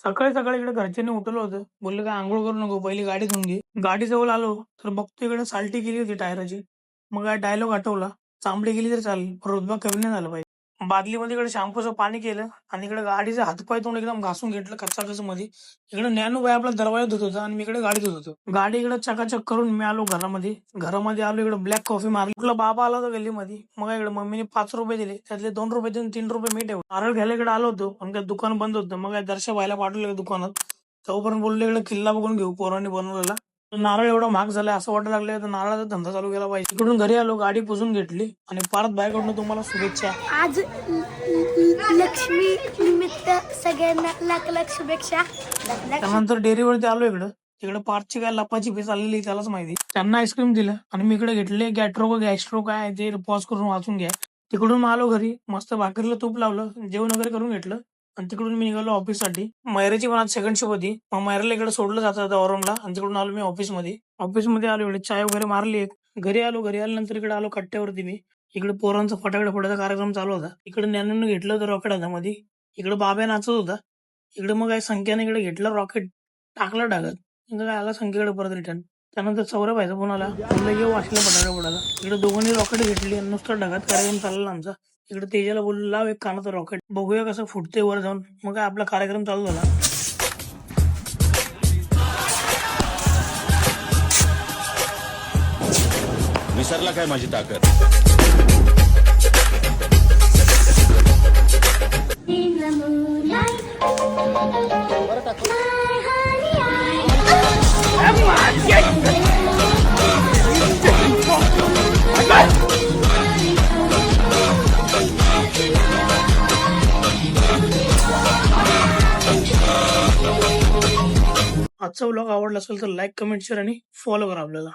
सकाळी सकाळी इकडे घरच्यांनी उठवलं होतं. बोलले काय अंघोळ करू नको, पहिली गाडी धुवून घे. गाडी जवळ आलो तर बघतो इकडे साल्टी केली होती टायराची. मग काय डायलॉग आठवला, चांबडी गेली तर चालेल, पण रुतबा कमी नाही झाला पाहिजे. बादलीमध्ये इकडे शॅम्पूचं पाणी केलं आणि इकडे गाडीचे हातपाय तोंड एकदम घासून घेतलं कचाकच मध्ये. इकडे ज्ञानू बाई आपला दरवाजा धुत होता आणि मी इकडे गाडी धुत होतो. गाडी इकडे चकाचक करून मी आलो घरामध्ये. घरामध्ये आलो, इकडे ब्लॅक कॉफी मारली. कुठला बाबा आला होता गल्लीमध्ये. मग इकडे मम्मीने 5 रुपये दिले, त्यातले 2 रुपये देऊन 3 रुपये मी ठेवले. नारळ घ्यायला इकडे आलो होतो, पण काय दुकान बंद होतं. मग काय दर्शा व्हायला पाठवलं दुकानात. तोपर्यंत बोलले इकडे किल्ला बघून घेऊ पोरांनी बनवलेला. नारळ एवढा महाग झालाय असं वाटायला लागलं तर नारळाचा धंदा चालू केला पाहिजे. इकडून घरी आलो, गाडी पुसून घेतली आणि परत बायकडून तुम्हाला शुभेच्छा. आज लक्ष्मी निमित्त सगळ्यांना लाख लाख शुभेच्छा. त्यानंतर डेअरीवरती आलो इकडं. तिकडे पार्कची काय लपाची फी चाललेली त्यालाच माहिती. त्यांना आईस्क्रीम दिलं आणि मी इकडे घेतले गॅस्ट्रो काय ते पॉज करून वाचून घ्या. तिकडून आलो घरी, मस्त भाकरीला तूप लावलं, जेवण वगैरे करून घेतलं आणि तिकडून मी निघालो ऑफिससाठी. मैराची पण आज सेकंड शिफ्ट होती. मग मैराला इकडे सोडलं जातं औरंगला आणि तिकडून आलो मी ऑफिसमध्ये आलो. इकडे चाय वगैरे मारली. घरी आल्यानंतर इकडे आलो कट्ट्यावरती. मी इकडे पोरांचा फटाकडे फोडायचा कार्यक्रम चालू होता. इकडे ज्ञानून घेतलं होतं रॉकेट हातामध्ये. इकडे बाब्या नाचत होता. इकडे मग काय संख्याने इकडे घेतलं रॉकेट, टाकला ढागत. काय आला संख्येकडे परत रिटर्न. त्यानंतर सौरभ व्हायचा फोन आला, म्हणलं येऊ वाचलं फटाकडे फोडायला. इकडे दोघांनी रॉकेट घेतली आणि नुसतं ढगात कार्यक्रम चालला आमचा. इकडे तेजाला बोललो लाव एक कानाचं रॉकेट, बघूया कसं फुटते वर जाऊन. मग काय आपला कार्यक्रम चालू झाला. विसरला काय माझी ताकद. आजचा व्लॉग आवडला असेल तर लाईक, कमेंट, शेअर आणि फॉलो करा आपल्याला.